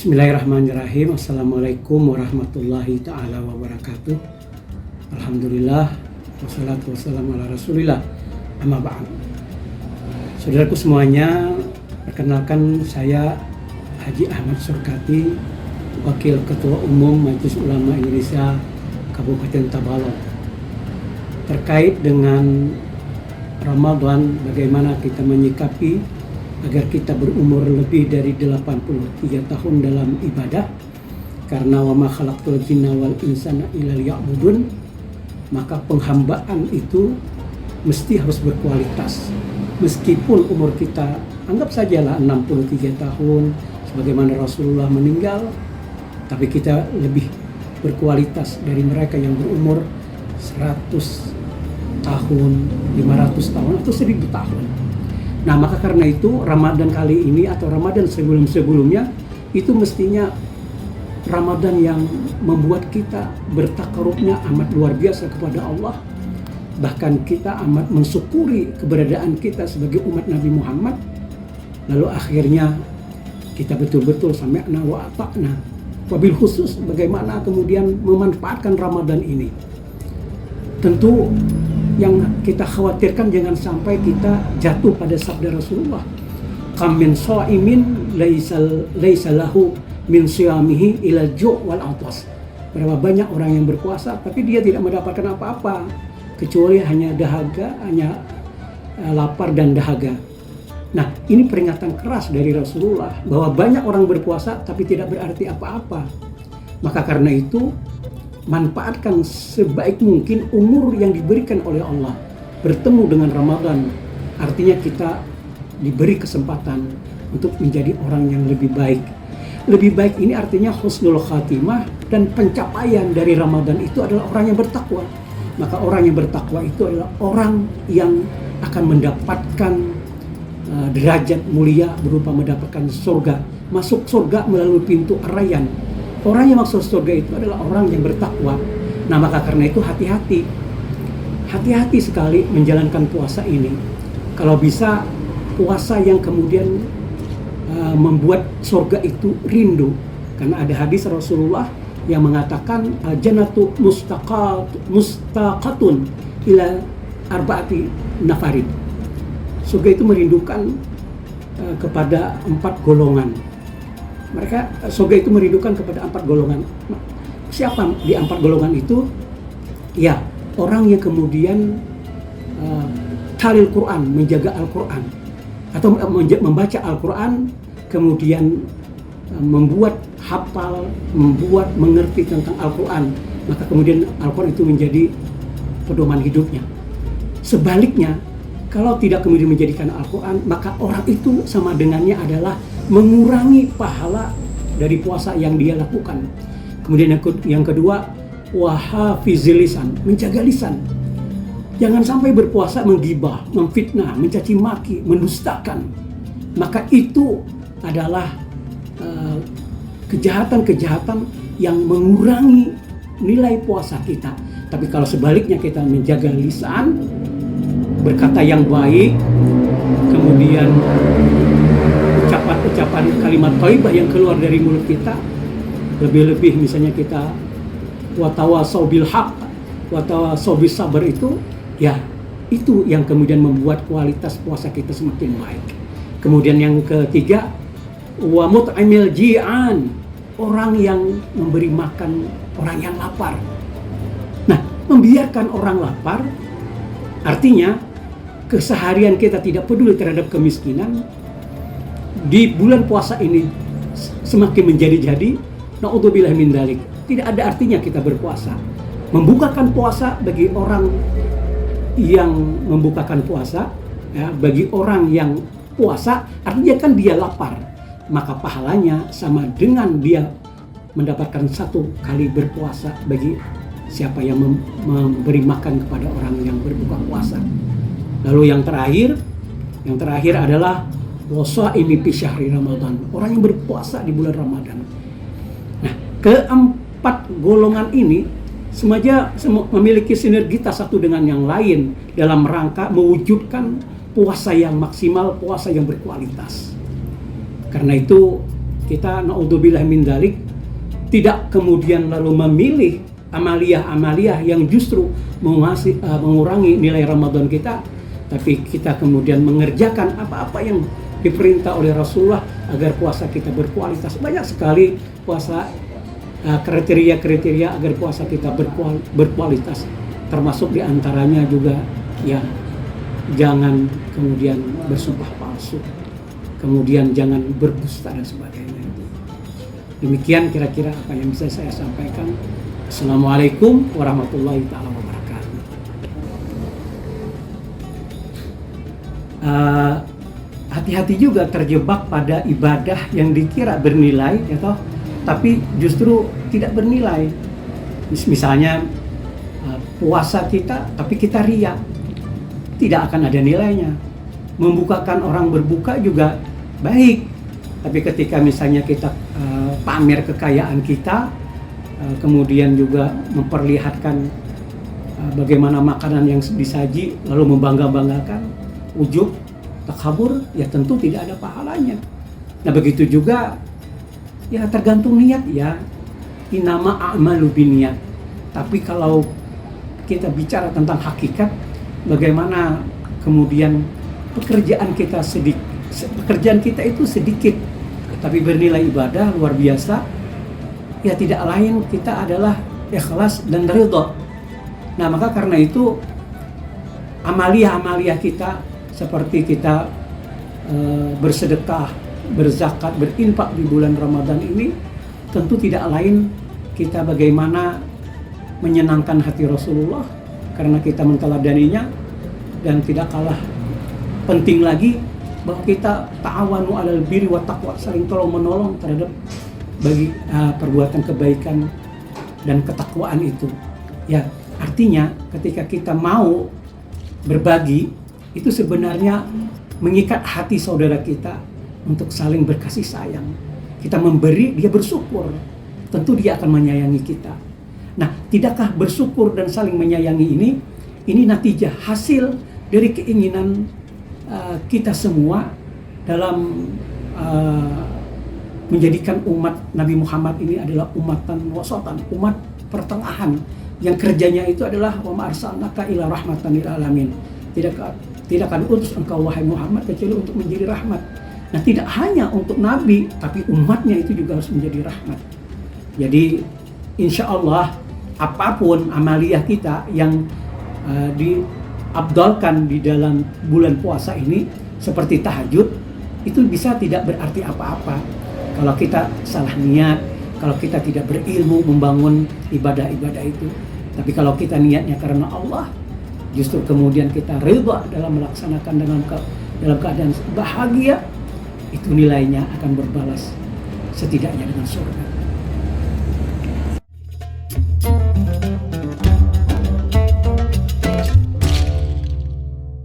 Bismillahirrahmanirrahim. Assalamualaikum warahmatullahi ta'ala wabarakatuh. Alhamdulillah, wassalatu wassalamu ala rasulillah, amma ba'd. Saudaraku semuanya, perkenalkan saya Haji Ahmad Surkati, Wakil Ketua Umum Majelis Ulama Indonesia Kabupaten Tabalong. Terkait dengan Ramadan, bagaimana kita menyikapi agar kita berumur lebih dari 83 tahun dalam ibadah, karena wa ma khalaqtul jinna wal insana illa liya'budun. Maka penghambaan itu mesti harus berkualitas. Meskipun umur kita anggap sajalah 63 tahun sebagaimana Rasulullah meninggal, tapi kita lebih berkualitas dari mereka yang berumur 100 tahun, 500 tahun atau 1000 tahun. Nah, maka karena itu Ramadan kali ini atau Ramadan sebelum-sebelumnya itu mestinya Ramadan yang membuat kita bertakarubnya amat luar biasa kepada Allah. Bahkan kita amat mensyukuri keberadaan kita sebagai umat Nabi Muhammad. Lalu akhirnya kita betul-betul sami'na wa ata'na. Wabil khusus bagaimana kemudian memanfaatkan Ramadan ini. Tentu yang kita khawatirkan jangan sampai kita jatuh pada sabda Rasulullah, kam min shaimin laisa lahu min siyamihi ila ju' wal atas. Berapa banyak orang yang berpuasa tapi dia tidak mendapatkan apa-apa kecuali hanya dahaga, hanya lapar dan dahaga. Nah, ini peringatan keras dari Rasulullah bahwa banyak orang berpuasa tapi tidak berarti apa-apa. Maka karena itu manfaatkan sebaik mungkin umur yang diberikan oleh Allah bertemu dengan Ramadan. Artinya kita diberi kesempatan untuk menjadi orang yang lebih baik. Lebih baik ini artinya husnul khatimah, dan pencapaian dari Ramadan itu adalah orang yang bertakwa. Maka orang yang bertakwa itu adalah orang yang akan mendapatkan derajat mulia berupa mendapatkan surga, masuk surga melalui pintu Ar-Rayyan. Orang yang masuk surga itu adalah orang yang bertakwa. Nah, maka karena itu hati-hati sekali menjalankan puasa ini. Kalau bisa puasa yang kemudian membuat surga itu rindu. Karena ada hadis Rasulullah yang mengatakan jannatu mustaqatun ila arba'ati nafarin. Surga itu merindukan kepada 4 golongan. Surga itu merindukan kepada 4 golongan. Siapa di 4 golongan itu? Ya, orang yang kemudian talil Quran, menjaga Al-Quran, atau membaca Al-Quran, kemudian membuat hafal, membuat mengerti tentang Al-Quran, maka kemudian Al-Quran itu menjadi pedoman hidupnya. Sebaliknya, kalau tidak kemudian menjadikan Al-Quran, maka orang itu sama dengannya adalah mengurangi pahala dari puasa yang dia lakukan. Kemudian yang kedua, wahafizil lisan, menjaga lisan. Jangan sampai berpuasa menggibah, memfitnah, mencaci maki, mendustakan. Maka itu adalah kejahatan-kejahatan yang mengurangi nilai puasa kita. Tapi kalau sebaliknya kita menjaga lisan, berkata yang baik, kemudian ucapan kalimat thayyibah yang keluar dari mulut kita, lebih-lebih misalnya kita watawasau bil haq, watawasau bis sabar, itu ya itu yang kemudian membuat kualitas puasa kita semakin baik. Kemudian yang ketiga, wa mut'imil ji'an, orang yang memberi makan orang yang lapar. Nah, membiarkan orang lapar artinya keseharian kita tidak peduli terhadap kemiskinan. Di bulan puasa ini semakin menjadi-jadi, na'udzubillah min dzalik. Tidak ada artinya kita berpuasa. Membukakan puasa bagi orang yang membukakan puasa, ya, bagi orang yang puasa artinya kan dia lapar, maka pahalanya sama dengan dia mendapatkan 1 kali berpuasa bagi siapa yang memberi makan kepada orang yang berbuka puasa. Lalu yang terakhir adalah wasa'imi fi syahri Ramadan, orang yang berpuasa di bulan Ramadan. Nah, keempat golongan ini semuanya memiliki sinergitas satu dengan yang lain dalam rangka mewujudkan puasa yang maksimal, puasa yang berkualitas. Karena itu kita naudzubillah min dzalik tidak kemudian lalu memilih amaliyah-amaliyah yang justru mengurangi nilai Ramadan kita, tapi kita kemudian mengerjakan apa-apa yang diperintah oleh Rasulullah agar puasa kita berkualitas. Banyak sekali puasa kriteria-kriteria agar puasa kita berkualitas, termasuk diantaranya juga ya jangan kemudian bersumpah palsu, kemudian jangan berdusta dan sebagainya. Demikian kira-kira apa yang bisa saya sampaikan. Assalamualaikum warahmatullahi taala wabarakatuh. Hati-hati juga terjebak pada ibadah yang dikira bernilai, ya toh, tapi justru tidak bernilai. Misalnya puasa kita, tapi kita riya, tidak akan ada nilainya. Membukakan orang berbuka juga baik, tapi ketika misalnya kita pamer kekayaan kita, kemudian juga memperlihatkan bagaimana makanan yang disaji, lalu membangga-banggakan, ujub, takabur, ya tentu tidak ada pahalanya. Nah begitu juga, ya tergantung niat ya, inama a'malu binniat. Tapi kalau kita bicara tentang hakikat, bagaimana kemudian pekerjaan kita itu sedikit, tapi bernilai ibadah luar biasa. Ya tidak lain kita adalah ikhlas dan ridha. Nah maka karena itu amaliyah kita seperti kita bersedekah, berzakat, berinfak di bulan Ramadan ini tentu tidak lain kita bagaimana menyenangkan hati Rasulullah karena kita menteladaninya, dan tidak kalah penting lagi bahwa kita ta'awanu 'alal birri wat taqwa, saling tolong-menolong terhadap bagi perbuatan kebaikan dan ketakwaan itu. Ya, artinya ketika kita mau berbagi itu sebenarnya mengikat hati saudara kita untuk saling berkasih sayang. Kita memberi, dia bersyukur, tentu dia akan menyayangi kita. Nah, tidakkah bersyukur dan saling menyayangi ini natijah hasil dari keinginan kita semua dalam menjadikan umat Nabi Muhammad ini adalah umatan wasatan, umat pertengahan yang kerjanya itu adalah wa ma arsalnaka ila rahmatan lil alamin. Tidak akan utus engkau wahai Muhammad kecuali untuk menjadi rahmat. Nah, tidak hanya untuk Nabi, tapi umatnya itu juga harus menjadi rahmat. Jadi insya Allah apapun amaliyah kita yang diabdalkan di dalam bulan puasa ini, seperti tahajud, itu bisa tidak berarti apa-apa kalau kita salah niat, kalau kita tidak berilmu membangun ibadah-ibadah itu. Tapi kalau kita niatnya karena Allah, justru kemudian kita ridha dalam melaksanakan dalam keadaan bahagia, itu nilainya akan berbalas setidaknya dengan surga.